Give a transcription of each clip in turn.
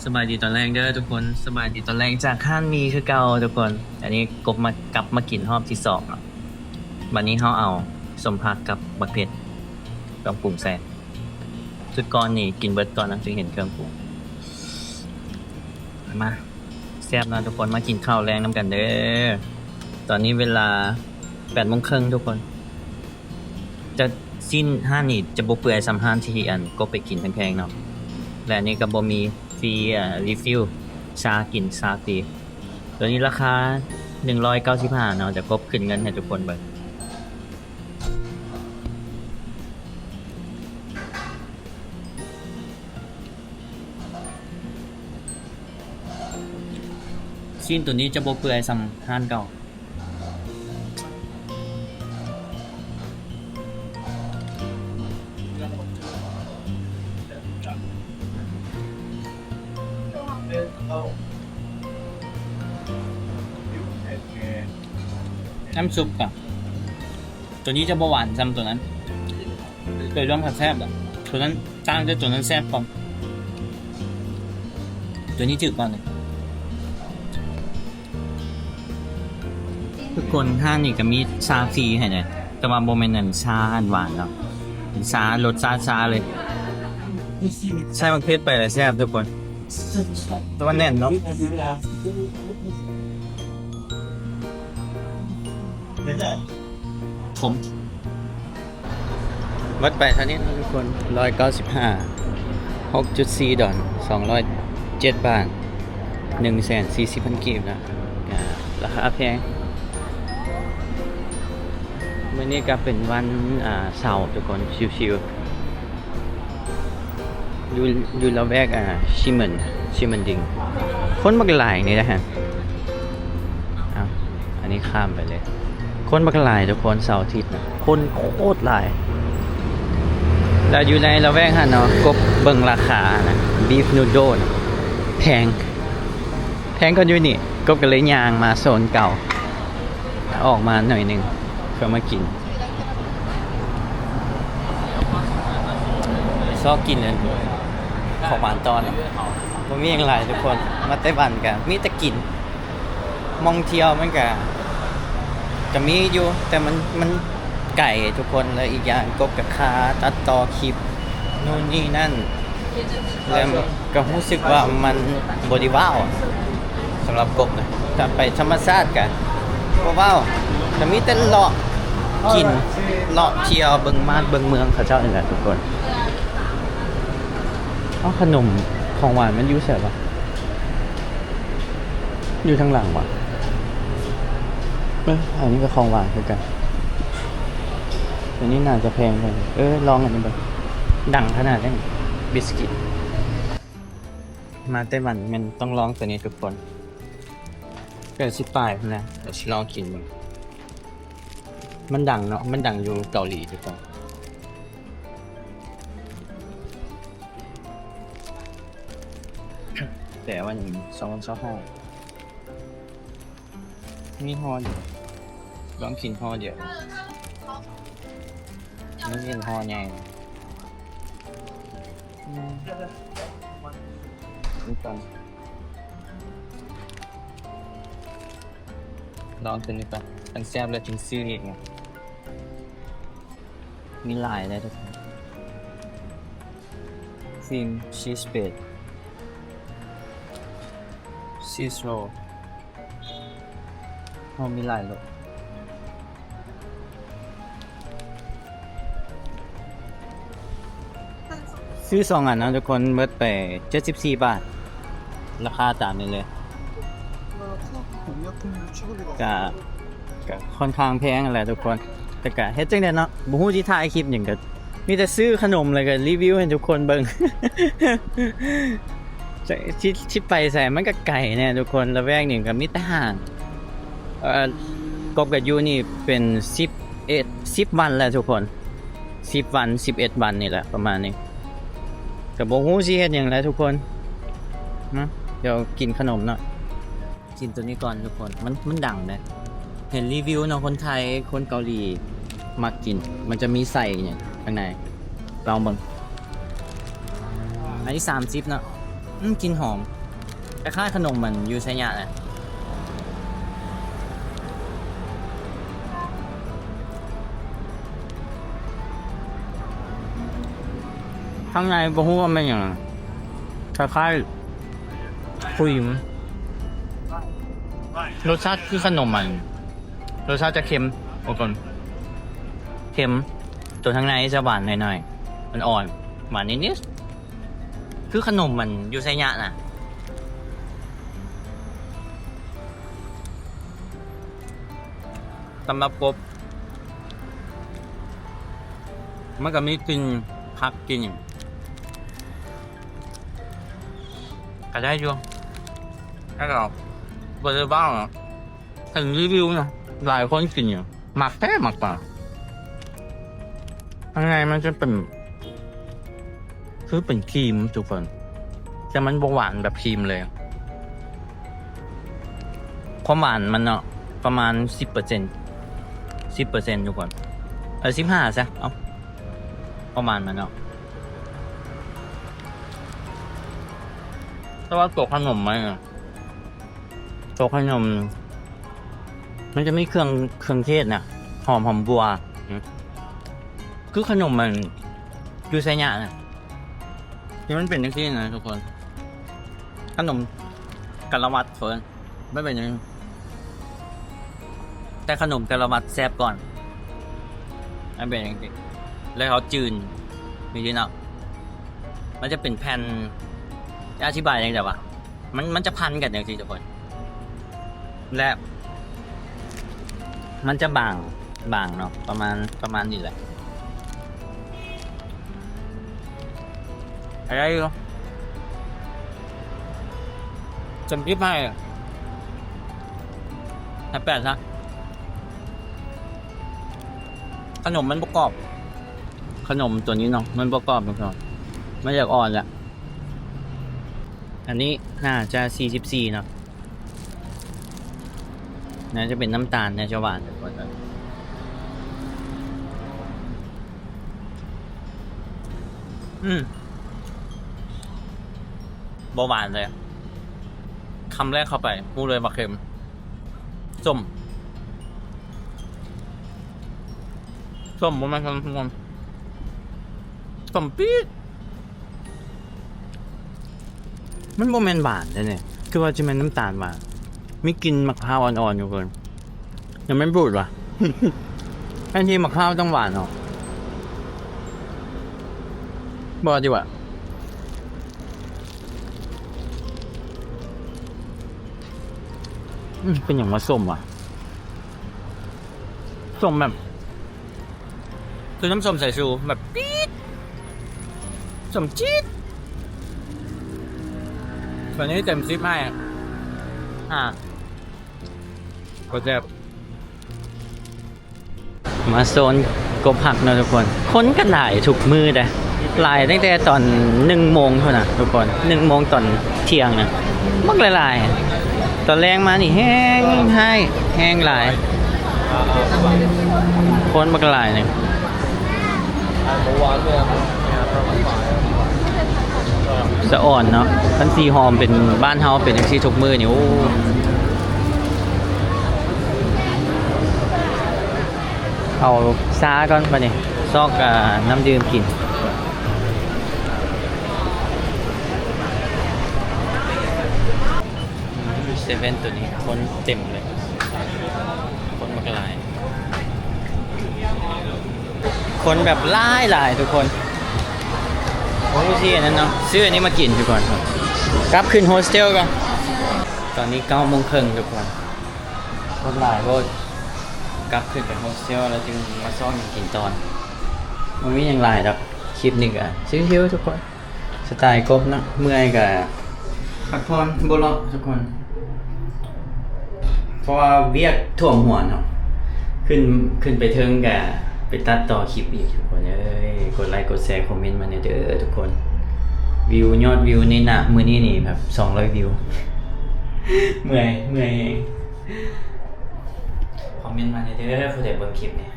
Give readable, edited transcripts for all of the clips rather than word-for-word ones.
สบายดีตอนแรกเด้อทุกคนสบายดีตอนแรกจากข้านมีคือเก่าทุกคน อันนี้กลับมากินรอบที่สองเนาะวันนี้เขาเอาสมผักกับบักเผ็ดเครื่องปรุงแซ่บสุดก่อนนี่กินเบิร์ดก่อนนะจึงเห็นเครื่องปรุงมาแซ่บนะทุกคนมากินข้าวแรงน้ำกันเด้อตอนนี้เวลา8:30ทุกคน จะสิ้นห้านนี่จะบ่เปื่อยซ้ำห้านที่อันก็ไปกินแพงๆเนาะและอันนี้ก็บ่มีฟรีรีฟิลชากินชาฟรีตัวนี้ราคา195เนาะจะกบขึ้นเงินให้ทุกคนเบิ่งสิ้นตัวนี้จะบ่เปื่อยซ้ำห้านเก่าน้ำซุปอ่ะตัวนี้จะบ่หวานซ้ำตัวนั้นโดยรวมกับแซ่บอ่ะตัวนั้นต่างจากตัวนั้นแซ่บกว่าตัวนี้จืดกว่าเลยทุกคนห้างนี่ก็มีชาฟรีให้เนี่ยแต่ว่าบ่แม่นนั่นชาอันหวานเนาะเป็นชารสชาเลยใช่มันเผ็ดไปแล้วแซ่บทุกคนแต่ว่าแน่นเนาะผมวัดไปเท่านี้นะทุกคน195 6.4 ดอล207 บาท 140,000 กีบนะราคาแพงวันนี้ก็เป็นวันเสาร์ทุกคนชิวๆอยู่ละแวกชิมันดิงคนบักหลายนี่นะฮะอันนี้ข้ามไปเลยคนบักหลายทุกคนเสาร์อาทิตย์นะคนโคตรหลายแล้วอยู่ในละแวกฮะเนาะกบเบิ่งราคานะบีฟนูโดนแพงก็อยู่นี่กบก็เลยยางมาโซนเก่าออกมาหน่อยนึงเพื่อมากินชอบกินเลยของหวานตอนมันมีอย่างไรทุกคนมาไต้หวันกันมีแต่กินมองเที่ยวมันก็มีอยู่แต่มันไก่ทุกคนแล้วอีกอย่างกบกับคาตัดต่อคลิปนู่นนี่นั่นแล้วก็รู้สึกว่ามันบริว้าวสำหรับกบนะถ้าไปธรรมชาติกันก็ว้าวแต่มีแต่เลาะกินเลาะเที่ยวเบิ่งบ้านเบิ่งเมืองเขาเจ้านี่แหละทุกคนเอาขนมของหวานมันอยู่เสียปะอยู่ทางหลังวะอันนี้ก็ของหวานคือกันอันนี้น่าจะแพงไปลองอันนี้ไปดังขนาดนี้บิสกิตมาไต้หวันมันต้องลองตัวนี้ทุกคนเกิดสิปลายนะเดี๋ยวลองกินมันดังเนาะมันดังอยู่เกาหลีทุกคนแต่ว่าอย่าง225มีฮอเดียวลองกินฮอเดียวนี่เป็นฮอใหญ่นี่ก่อนลองตัวนี้ก่อนมันแซ่บแล้วถึงซื้ออีกไงมีหลายเลยทุกคนฟิล์มชีสเบดซีสโรมีหลายรสซื้อ2 อันนะทุกคนเบิดไป74 บาทราคาตามนี้เลยก็ค่อนข้างแพงแหละทุกคนแต่ก็เฮ็ดจังได๋เนาะบ่ฮู้สิถ่ายคลิปหยังก็มีแต่ซื้อขนมเลยก็รีวิวให้ทุกคนเบิ่ง ที่ไปใส่มันก็ไก่เนี่ยทุกคนละแวกนี่ก็มีแต่ห้างกบกับยูนี่เป็น10 วันแล้วทุกคน10 วัน11 วันนี่แหละประมาณนี้ก็บ่ฮู้สิเฮ็ดหยังแล้วทุกคนนะเดี๋ยวกินขนมหน่อยกินตัวนี้ก่อนทุกคนมันดังเลยเห็นรีวิวเนาะคนไทยคนเกาหลีมักกินมันจะมีใส่อย่างข้างในลองเบิ่งอันนี้30เนาะ กินหอมคล้ายๆขนมมันยูไซยะนะข้างในบ่ฮู้ว่าเป็นอย่างคล้ายๆครีมรสชาติคือขนมมันรสชาติจะเค็มโอ้ก่อนเค็มตัวข้างในจะหวานหน่อยๆมันอ่อนหวานนิดๆคือขนมมันยูไซยะนะสำหรับกบมันก็มีกลิ่นผักกินก็ได้อยู่ถ้าเราเปิดบ้างถึงรีวิวนะหลายคนกินอยู่หมักแท้หมักเปล่าข้างในมันจะเป็นคือเป็นครีมทุกคนแต่มันหวานแบบครีมเลยความหวานมันเนาะประมาณ 10% ทุกคน15ซะเอาประมาณมันเนาะแต่ว่าตัวขนมไหมตัวขนมมันจะไม่เครื่องเทศนะหอมบัวคือขนมมันยูไซยะนะที่มันเป็นอย่างนี้นะทุกคนขนมกะละมัดเฟิร์นไม่เป็นอย่างนี้แต่ขนมกะละมัดแซ่บก่อนไม่เป็นอย่างนี้แล้วเขาจืนมีดีเนาะมันจะเป็นแผ่นจะอธิบายยังไงวะมันจะพันกันอย่างนี้ทุกคนและมันจะบางเนาะประมาณนี้แหละอะไรอยู่จำคลิปให้แปดนะขนมมันประกอบขนมตัวนี้เนาะมันประกอบมันอยากอ่อนแหละอันนี้น่าจะ44เนาะน่าจะเป็นน้ำตาลน่าจะหวานกว่าเบาหวานเลยคำแรกเข้าไปพูดเลยมาเค็มส้มมันคำส้มปี๊ดมันโมเมนต์หวานเลยเนี่ยคือว่าจะเป็นน้ำตาลหวานมีกลิ่นมะพร้าวอ่อนๆอยู่เกินยังไม่บูดว่ะ แทนที่มะพร้าวต้องหวานหรอบอกดีกว่าเป็นอย่างว่าส้มว่ะส้มแบบคือน้ำส้มสายชูแบบปี๊ดส้มจี๊ดส่วนนี้เต็ม10ให้ก็จะมาโซนกบผักนะทุกคนคนก็หลายทุกมือเลยหลายตั้งแต่ตอน1 โมงเท่านั้นทุกคน1 โมงตอนเที่ยงนะมักหลายตอนแรงมานี่แห้งหลายคนมักหลายเนี่ยสะอ่อนเนาะคันซีหอมเป็นบ้านเฮาเป็นจังซี่ทุกมื้อนี่โอ้เอาซาก่อนบัดนี้ซอกน้ำดื่มกินเซเว่นตัวนี้คนเต็มเลยคนมากหลายคนแบบหลายทุกคนโอ้ที่นั่นเนาะซื้ออันนี้มากินทุกคนกลับขึ้นโฮสเทลกันตอนนี้9 โมงครึ่งทุกคนคนหลายก็กลับขึ้นไปโฮสเทลแล้วจึงมาซ่อมกินตอนมันมีอย่างไรครับคลิปนี้ก็ชิวๆทุกคนสไตล์กบนะเมื่อยกับพักผ่อนบล็อกทุกคนเพราะว่าเวียกถ่วมหัวเนาะขึ้นไปเทิงกับไปตัดต่อคลิปอีกทุกคนกดไลค์กดแชร์คอมเมนต์มาเนี่ยเด้อทุกคนยอดวิวในหน้ามือนี้นี่แบบ200 วิว เมื่อยคอมเมนต์มาเนี่ยเด้อผู้ใดเบิ่งคลิปเนี่ย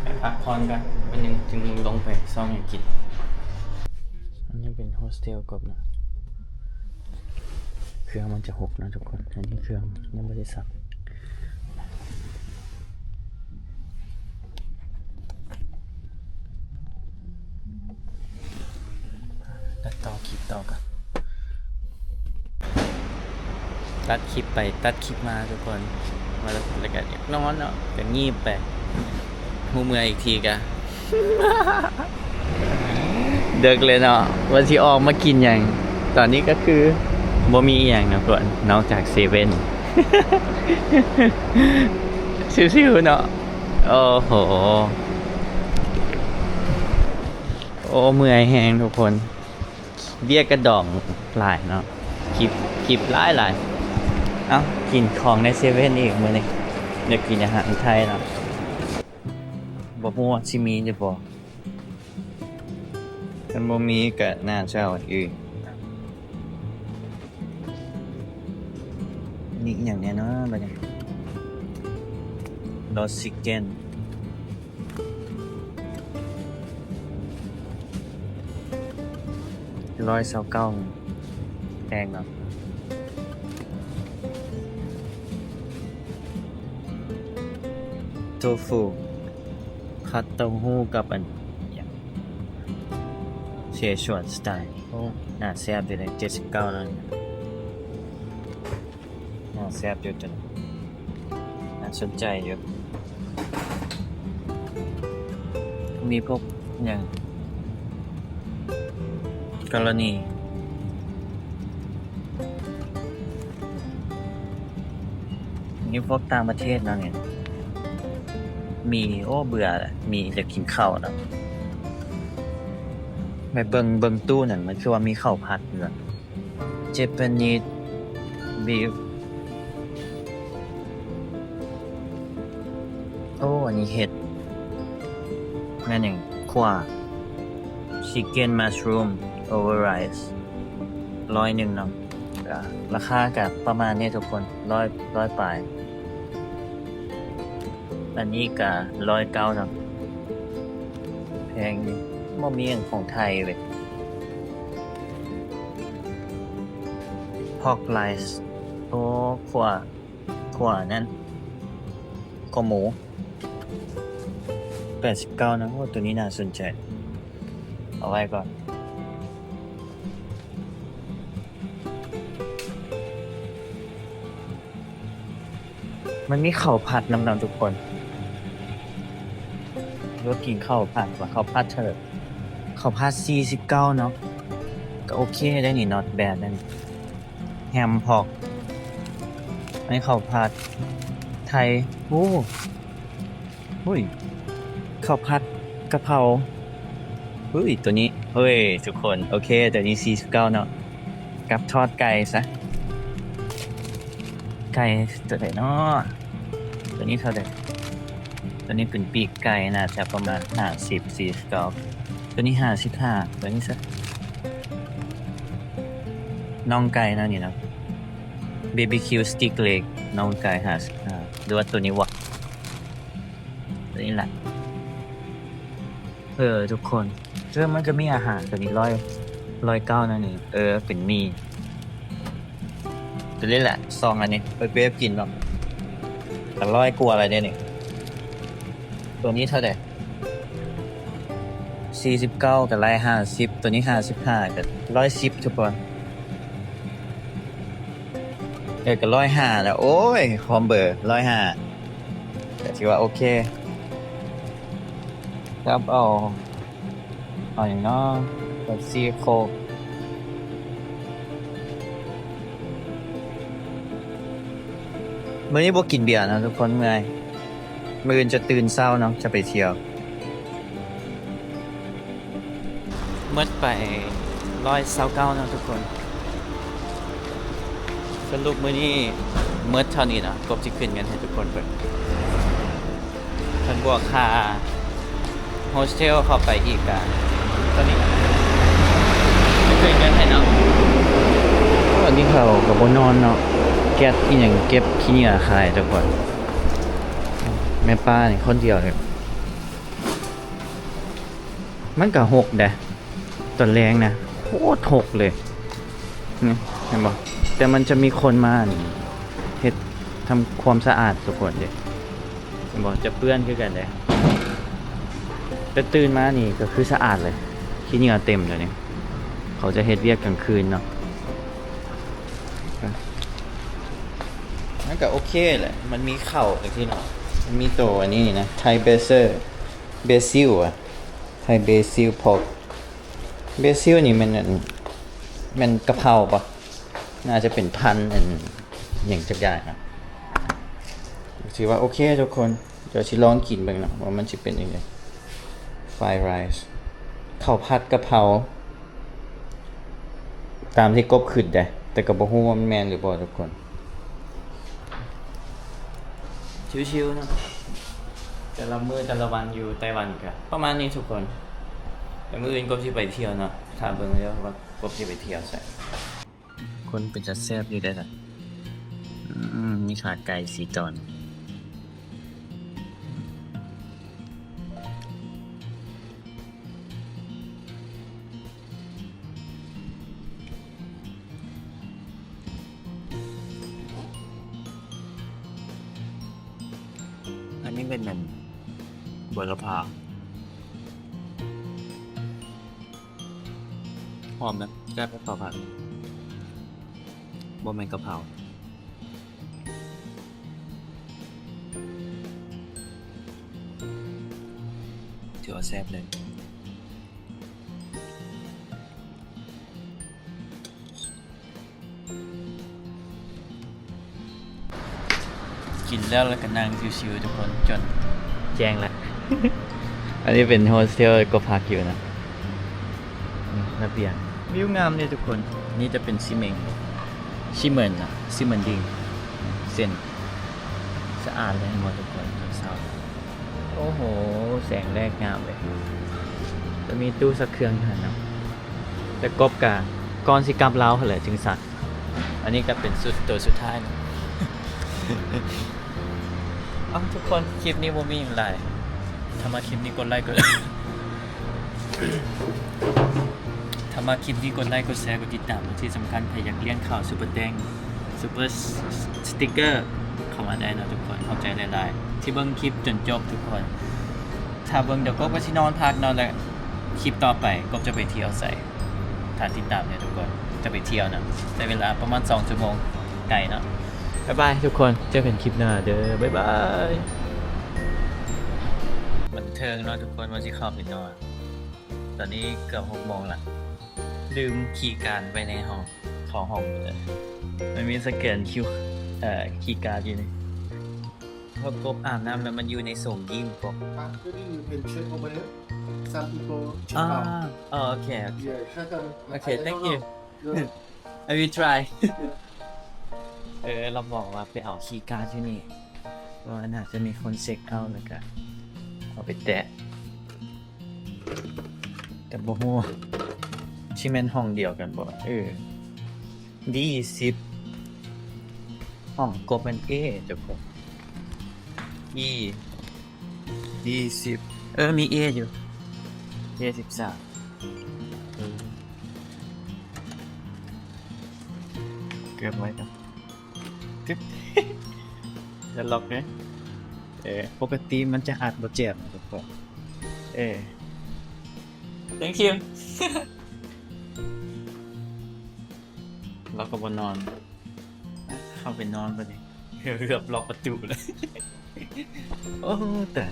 ไปพักผ่อนกันวันนึงจึงลงไปซ่อมอย่างกิน นี่เป็นโฮสเทลกบนะเครื่องมันจะหกนะทุกคนอันนี้เครื่องยังไม่ได้สับตัดต่อคลิปต่อกันตัดคลิปไปตัดคลิปมาทุกคนมาแล้วก็อยากนอนเนาะก็งีบไปหูเมื่อยอีกทีกะ เดึกเลยเนาะวันที่ออกมากินอย่างตอนนี้ก็คือบ่มีอย่างนะเพื่อนนอกจากเซเว่น ชิวๆเนาะโอ้โหโอ้เมื่อยแหงทุกคนเบี้ยกระดองหลายเนาะคลิปหลายเอ้ากินของในเซเว่นอีกมื้อนี้เดี๋ยวกินอาหารไทยเนาะบ่ฮู้ว่าสิมีหรือบ่ถ้าบ่มีก็น่าจะเอาอันอื่นนี่อหย่างเนี้ยเนาะบัดนี้รสชิคเก้น129แพงเนาะโทฟูคัตเต้าหู้กับอันอย่างเชชวนสไตล์โอ้น่าแซ่บอยู่เลย79นั่นน่าแซ่บอยู่จังน่าสนใจอยู่มีพวกอย่างกรณีนี่พวกต่างประเทศนะเนี่ยมีโอ้เบื่อมีจะกินข้าวนะไปเบิ่งตู้นั่นมันคือว่ามีข้าวผัดอยู่อะ Japanese beef โอ้อันนี้เห็ดแม่นอย่างขวา Chicken Mushroom Over Rice 100เนาะราคากับประมาณนี้ทุกคน100ปลายอันนี้ก็109เนาะแพงนี่บ่มีอย่างของไทยเว้ย Pork Rice โอ้ขวานั่นก็หมู89นะโอ้ตัวนี้น่าสนใจเอาไว้ก่อนมันมีข้าวผัดน้ำทุกคนรสกินข้าวผัดว่าข้าวผัดเถิดข้าวผัด49เนาะก็โอเคได้นี่ not bad นั่นแฮมพอกอันนี้ข้าวผัดไทยโอ้หุ้ยข้าวผัดกะเพราเฮ้ยตัวนี้เฮ้ยทุกคนโอเคตัวนี้49เนาะกับทอดไก่ซะไก่ตัวไหนเนาะตัวนี้เท่าไหร่ตัวนี้เป็นปีกไก่น่าจะประมาณ50 49ตัวนี้55ตัวนี้ซะน่องไก่นะนี่นะ BBQ stick leg น่องไก่55ดูว่าตัวนี้วะตัวนี้แหละทุกคนมันก็มีอาหารตัวนี้109นั่นนี่เป็นมีตัวนี้แหละซองอันนี้ไปเวฟกินแบบแต่100กว่าอะไรเนี่ยนี่ตัวนี้เท่าไหร่49กับ150ตัวนี้55กับ110ทุกคนกับ105แล้วโอ้ยคอมเบอร์105แต่ถือว่าโอเคครับเอาอย่างน้อแบบซีโคมื้อนี้บ่กินเบียร์นะทุกคนเมื่อยมื้ออื่นจะตื่นเช้าเนาะจะไปเที่ยวเมื่อไป129นะทุกคนสรุปมื้อนี้เมื่อเท่านี้นะกบสิขึ้นกันให้ทุกคนเพิ่นบวกค่าโฮสเทลเข้าไปอีกอ่ะตอนนี้ไม่ขึ้นกันให้เนาะตอนนี้เขาก็บ่นอนเนาะแก๊สอีหยังเก็บขี้เหงื่อขายทุกคนแม่ป้านี่คนเดียวเลยมันก็6เด้ตอนแรงนะ โคตรหกเลยนี่เห็นบ่แต่มันจะมีคนมาเฮ็ดทำความสะอาดทุกคนเด้เห็นบ่จะเปื้อนคือกันเด้แต่ตื่นมานี่ก็คือสะอาดเลยขี้เหงื่อเต็มเลยนี่เขาจะเฮ็ดเวียกกลางคืนเนาะนั่นก็โอเคแหละมันมีเข่าแต่ที่เนาะมันมีตัวอันนี้นะไทเบเซอร์เบซิลอะไทเบซิลพอกเบซิลนี่มันกะเพราปะน่าจะเป็นพันธุ์อย่างจักอย่างนะถือว่าโอเคทุกคนเดี๋ยวชิลองกินบ้างนะว่ามันจะเป็นยังไงไฟไรซ์ข้าวผัดกะเพราตามที่กบขึ้นได้แต่ก็บ่ฮู้ว่ามันแม่นหรือบ่ทุกคนชิวๆนะแต่ละมื้อแต่ละวันอยู่ไต้หวันก็ประมาณนี้ทุกคนแต่มื้ออื่นกบสิไปเที่ยวเนาะถามเบิ่งแล้วว่ากบสิไปเที่ยวไสคนเป็นจะแซ่บอยู่ได้ล่ะมีขาไก่4ตอนอันนี้เป็นมันบัวละพาหอมนะแซ่บกะเพราผัดบ่แม่นกะเพราถือว่าแซ่บเลยกินแล้วก็นั่งชิวๆทุกคนจนแจ้งแล้ว อันนี้เป็นโฮสเทลก็พักอยู่นะระเบียงวิวงามเลยทุกคนนี่จะเป็นซีเมงชิเหมินนะซิเหมินดิงเส้นสะอาดเลยหมดทุกคนเศร้าโอ้โหแสงแรกงามเลยจะมีตู้สักเครื่องเท่านั้นนะแต่กบกะก้อนสิกรรมเล้าเหรอจึงสัตว์อันนี้ก็เป็นตัวสุดท้ายนะ เอาทุกคนคลิปนี้โมมีอะไรถ้ามาคลิปนี้กดไลค์กด ถ้ามาคลิปนี้กดไลค์กดแชร์กดติดตามที่สำคัญใครอยากเลี้ยงข่าวซุปเปอร์แดงซุปเปอร์สติ๊กเกอร์เข้ามาได้นะทุกคนเข้าใจหลายๆที่เบิ่งคลิปจนจบทุกคนถ้าเบิ่งเดี๋ยวก็ไปที่นอนพักนอนแล้วคลิปต่อไปก็จะไปเที่ยวใส่ถ้าติดตามเนี่ยทุกคนจะไปเที่ยวนะในเวลาประมาณ2 ชั่วโมงไกลเนาะบ๊ายบายทุกคนเจอกันคลิปหน้าเด้อบ๊ายบายบันเทิงเนาะทุกคนวันที่เข้าไปนอนตอนนี้เกือบ6 โมงละลืมคีย์การ์ดไว้ในห้องของห้องเลยมันมีสแกนคีย์การ์ดอยู่นี่พอกบอาบน้ำแล้วมันอยู่ในส่งยิ้มพวก Actually, you can check over here. Some people check อ่า out. โอเค Yeah, Okay, I thank don't you. know. Yeah. I will try เราบอกว่าไปเอาคีย์การ์ดที่นี่ว่าน่าจะมีคนเช็คเอาท์แล้วกันเอาไปแตะแต่บ่ฮู้ชิแม่นห้องเดียวกันบ่20ห้องกบเป็น A เจ้าของE 20มี A อยู่ A 13เกือบไว้ครับตึ๊บ จะล็อกเนี่ยปกติมันจะอัดบ่เจ็บทุกคนthank you เราก็บ่นอนเข้าไปนอนพอดีเกือบล็อกประตูเลย โอ้แต่